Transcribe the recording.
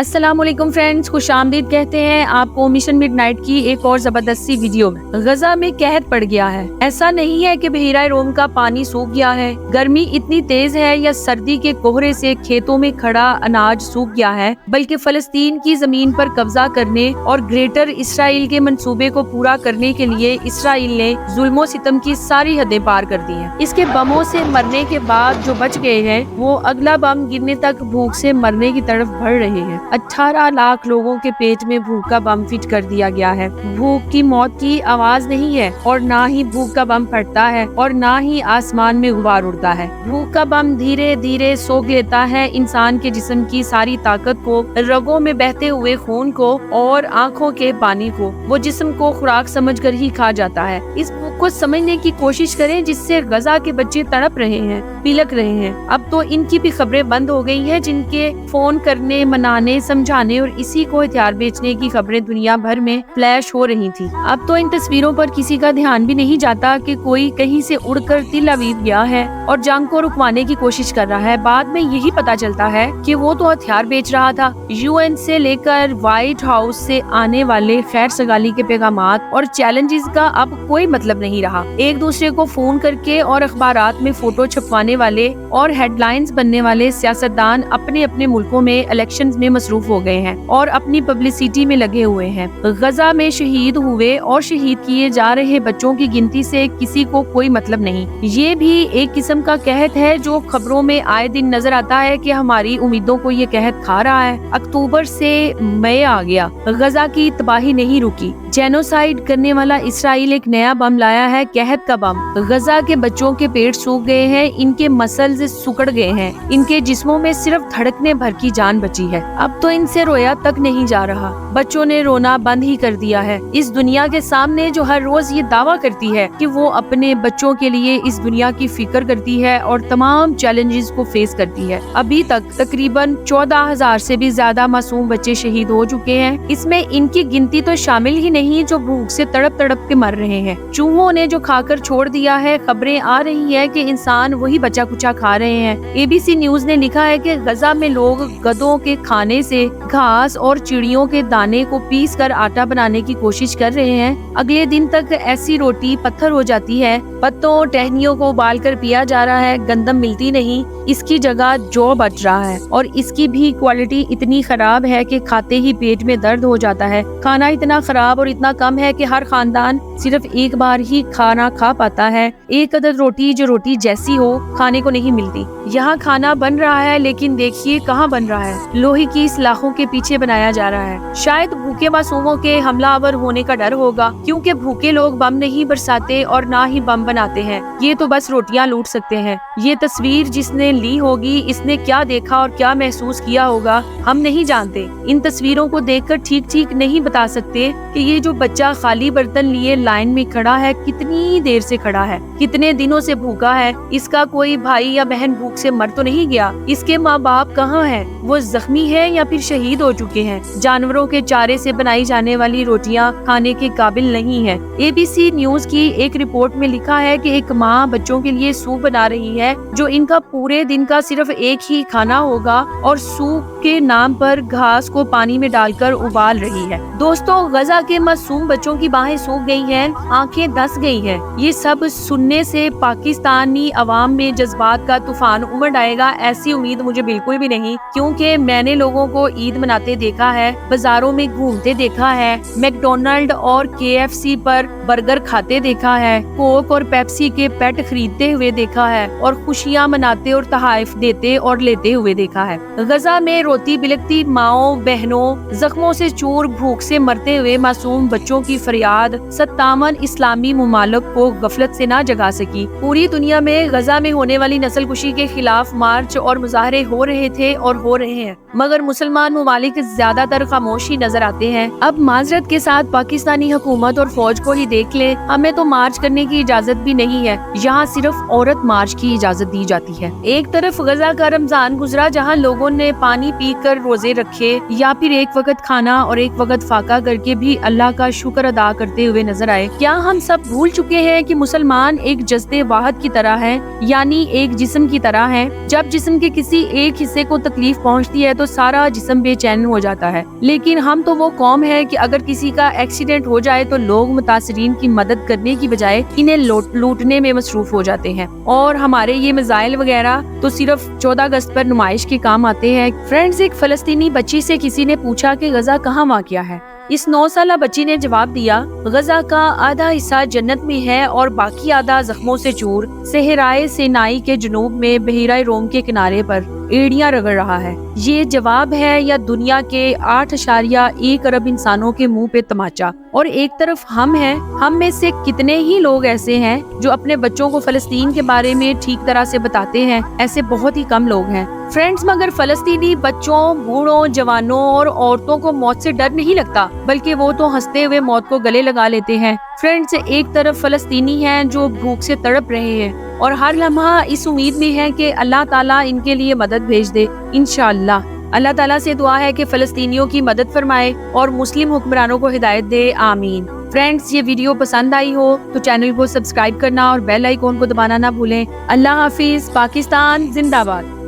السلام علیکم فرینڈز، خوش آمدید کہتے ہیں آپ کو مشن مڈ نائٹ کی ایک اور زبردست سی ویڈیو میں۔ غزہ میں قحط پڑ گیا ہے۔ ایسا نہیں ہے کہ بحیرہ روم کا پانی سوکھ گیا ہے، گرمی اتنی تیز ہے یا سردی کے کوہرے سے کھیتوں میں کھڑا اناج سوکھ گیا ہے، بلکہ فلسطین کی زمین پر قبضہ کرنے اور گریٹر اسرائیل کے منصوبے کو پورا کرنے کے لیے اسرائیل نے ظلم و ستم کی ساری حدیں پار کر دی ہیں۔ اس کے بموں سے مرنے کے بعد جو بچ گئے ہیں وہ اگلا بم گرنے تک بھوک سے مرنے کی طرف بڑھ رہے ہیں۔ 18 لاکھ لوگوں کے پیٹ میں بھوک کا بم فٹ کر دیا گیا ہے۔ بھوک کی موت کی آواز نہیں ہے اور نہ ہی بھوک کا بم پھٹتا ہے اور نہ ہی آسمان میں غبار اڑتا ہے۔ بھوک کا بم دھیرے دھیرے سوکھ لیتا ہے انسان کے جسم کی ساری طاقت کو، رگوں میں بہتے ہوئے خون کو اور آنکھوں کے پانی کو۔ وہ جسم کو خوراک سمجھ کر ہی کھا جاتا ہے۔ اس بھوک کو سمجھنے کی کوشش کریں جس سے غزہ کے بچے تڑپ رہے ہیں، پلک رہے ہیں۔ اب تو ان کی بھی خبریں بند ہو گئی ہیں، جن کے فون کرنے، منانے، سمجھانے اور اسی کو ہتھیار بیچنے کی خبریں دنیا بھر میں فلیش ہو رہی تھی۔ اب تو ان تصویروں پر کسی کا دھیان بھی نہیں جاتا کہ کوئی کہیں سے اڑ کر تل ابیب گیا ہے اور جنگ کو رکوانے کی کوشش کر رہا ہے۔ بعد میں یہی پتا چلتا ہے کہ وہ تو ہتھیار بیچ رہا تھا۔ UN سے لے کر وائٹ ہاؤس سے آنے والے خیر سگالی کے پیغامات اور چیلنجز کا اب کوئی مطلب نہیں رہا۔ ایک دوسرے کو فون کر کے اور اخبارات میں فوٹو چھپوانے والے اور ہیڈ لائنز بننے والے سیاستدان اپنے اپنے ملکوں میں الیکشنز میں مصروف ہو گئے ہیں اور اپنی پبلسٹی میں لگے ہوئے ہیں۔ غزہ میں شہید ہوئے اور شہید کیے جا رہے بچوں کی گنتی سے کسی کو کوئی مطلب نہیں۔ یہ بھی ایک قسم کا قحط ہے جو خبروں میں آئے دن نظر آتا ہے کہ ہماری امیدوں کو یہ قحط کھا رہا ہے۔ اکتوبر سے مئی آ گیا، غزہ کی تباہی نہیں رکی۔ جینوسائیڈ کرنے والا اسرائیل ایک نیا بم لایا ہے، قحط کا بم۔ غزہ کے بچوں کے پیٹ سوکھ گئے ہیں، ان کے مسلز سکڑ گئے ہیں، ان کے جسموں میں صرف دھڑکنے بھر کی جان بچی ہے۔ اب تو ان سے رویا تک نہیں جا رہا۔ بچوں نے رونا بند ہی کر دیا ہے۔ اس دنیا کے سامنے جو ہر روز یہ دعویٰ کرتی ہے کہ وہ اپنے بچوں کے لیے اس دنیا کی فکر کرتی ہے اور تمام چیلنجز کو فیس کرتی ہے، ابھی تک تقریباً 14,000 سے بھی زیادہ معصوم بچے شہید ہو چکے ہیں۔ اس میں ان کی گنتی تو شامل ہی نہیں جو بھوک سے تڑپ تڑپ کے مر رہے ہیں۔ چوہوں نے جو کھا کر چھوڑ دیا ہے۔ خبریں آ رہی ہے کہ انسان وہی بچا کچا کھا رہے ہیں۔ ABC نیوز نے لکھا ہے کہ غزہ میں لوگ گدھوں کے کھانے سے گھاس اور چڑیوں کے دانے کو پیس کر آٹا بنانے کی کوشش کر رہے ہیں۔ اگلے دن تک ایسی روٹی پتھر ہو جاتی ہے۔ پتوں ٹہنیوں کو ابال کر پیا جا رہا ہے، گندم ملتی نہیں، اس کی جگہ جو بچ رہا ہے اور اس کی بھی کوالٹی اتنی خراب ہے کہ کھاتے ہی پیٹ میں درد ہو جاتا ہے۔ کھانا اتنا خراب اور اتنا کم ہے کہ ہر خاندان صرف ایک بار ہی کھانا کھا پاتا ہے۔ ایک عدد روٹی جو روٹی جیسی ہو کھانے کو نہیں ملتی۔ یہاں کھانا بن رہا ہے لیکن دیکھیے کہاں بن رہا ہے، لوہے کی سلاخوں کے پیچھے بنایا جا رہا ہے۔ شاید بھوکے معصوموں کے حملہ آور ہونے کا ڈر ہوگا، کیونکہ بھوکے لوگ بم نہیں برساتے اور نہ ہی بم بناتے ہیں، یہ تو بس روٹیاں لوٹ سکتے ہیں۔ یہ تصویر جس نے لی ہوگی، اس نے کیا دیکھا اور کیا محسوس کیا ہوگا ہم نہیں جانتے۔ ان تصویروں کو دیکھ کر ٹھیک نہیں بتا سکتے کہ یہ جو بچہ خالی برتن لیے لائن میں کھڑا ہے کتنی دیر سے کھڑا ہے، کتنے دنوں سے بھوکا ہے۔ اس کا کوئی بھائی یا بہن بھوک سے مر تو نہیں گیا؟ اس کے ماں باپ کہاں ہیں؟ وہ زخمی ہے یا پھر شہید ہو چکے ہیں؟ جانوروں کے چارے سے بنائی جانے والی روٹیاں کھانے کے قابل نہیں ہیں۔ ABC نیوز کی ایک رپورٹ میں لکھا ہے کہ ایک ماں بچوں کے لیے سوپ بنا رہی ہے جو ان کا پورے دن کا صرف ایک ہی کھانا ہوگا، اور سوپ کے نام پر گھاس کو پانی میں ڈال کر ابال رہی ہے۔ دوستوں، غزہ کے معصوم بچوں کی باہیں سوکھ گئی ہیں، آنکھیں دس گئی ہیں۔ یہ سب سننے سے پاکستانی عوام میں جذبات کا طوفان امڑ آئے گا، ایسی امید مجھے بالکل بھی نہیں، کیونکہ میں نے لوگوں کو عید مناتے دیکھا ہے، بازاروں میں گھومتے دیکھا ہے، میک ڈونلڈ اور KFC پر برگر کھاتے دیکھا ہے، کوک اور پیپسی کے پیٹ خریدتے ہوئے دیکھا ہے اور خوشیاں مناتے اور تحائف دیتے اور لیتے ہوئے دیکھا ہے۔ غزہ میں روتی بلکتی ماؤں بہنوں، زخموں سے چور بھوک سے مرتے ہوئے معصوم بچوں کی فریاد 57 اسلامی ممالک کو غفلت سے نہ جگا سکی۔ پوری دنیا میں غزہ میں ہونے والی نسل کشی کے خلاف مارچ اور مظاہرے ہو رہے تھے اور ہو رہے ہیں، مگر مسلمان ممالک زیادہ تر خاموش ہی نظر آتے ہیں۔ اب معذرت کے ساتھ پاکستانی حکومت اور فوج کو ہی دیکھ لیں، ہمیں تو مارچ کرنے کی اجازت بھی نہیں ہے، یہاں صرف عورت مارچ کی اجازت دی جاتی ہے۔ ایک طرف غزہ کا رمضان گزرا جہاں لوگوں نے پانی پی کر روزے رکھے یا پھر ایک وقت کھانا اور ایک وقت فاقہ کر کے بھی اللہ اللہ کا شکر ادا کرتے ہوئے نظر آئے۔ کیا ہم سب بھول چکے ہیں کہ مسلمان ایک جسد واحد کی طرح ہیں، یعنی ایک جسم کی طرح ہیں؟ جب جسم کے کسی ایک حصے کو تکلیف پہنچتی ہے تو سارا جسم بے چین ہو جاتا ہے، لیکن ہم تو وہ قوم ہے کہ اگر کسی کا ایکسیڈنٹ ہو جائے تو لوگ متاثرین کی مدد کرنے کی بجائے انہیں لوٹنے میں مصروف ہو جاتے ہیں، اور ہمارے یہ میزائل وغیرہ تو صرف 14 اگست پر نمائش کے کام آتے ہیں۔ فرینڈز، ایک فلسطینی بچی سے کسی نے پوچھا کہ غزہ کہاں واقع ہے۔ اس 9 سالہ بچی نے جواب دیا، غزہ کا آدھا حصہ جنت میں ہے اور باقی آدھا زخموں سے چور صحرائے سینائی کے جنوب میں بحیرہ روم کے کنارے پر ایڑیاں رگڑ رہا ہے۔ یہ جواب ہے یا دنیا کے 8.1 ارب انسانوں کے منہ پہ تماچا؟ اور ایک طرف ہم ہیں، ہم میں سے کتنے ہی لوگ ایسے ہیں جو اپنے بچوں کو فلسطین کے بارے میں ٹھیک طرح سے بتاتے ہیں؟ ایسے بہت ہی کم لوگ ہیں فرینڈز، مگر فلسطینی بچوں، بوڑھوں، جوانوں اور عورتوں کو موت سے ڈر نہیں لگتا، بلکہ وہ تو ہنستے ہوئے موت کو گلے لگا لیتے ہیں۔ فرینڈز، ایک طرف فلسطینی ہیں جو بھوک سے تڑپ رہے ہیں اور ہر لمحہ اس امید میں ہے کہ اللہ تعالیٰ ان کے لیے مدد بھیج دے۔ انشاءاللہ اللہ تعالیٰ سے دعا ہے کہ فلسطینیوں کی مدد فرمائے اور مسلم حکمرانوں کو ہدایت دے، آمین۔ فرینڈز، یہ ویڈیو پسند آئی ہو تو چینل کو سبسکرائب کرنا اور بیل آئیکن کو دبانا نہ بھولیں۔ اللہ حافظ۔ پاکستان زندہ باد۔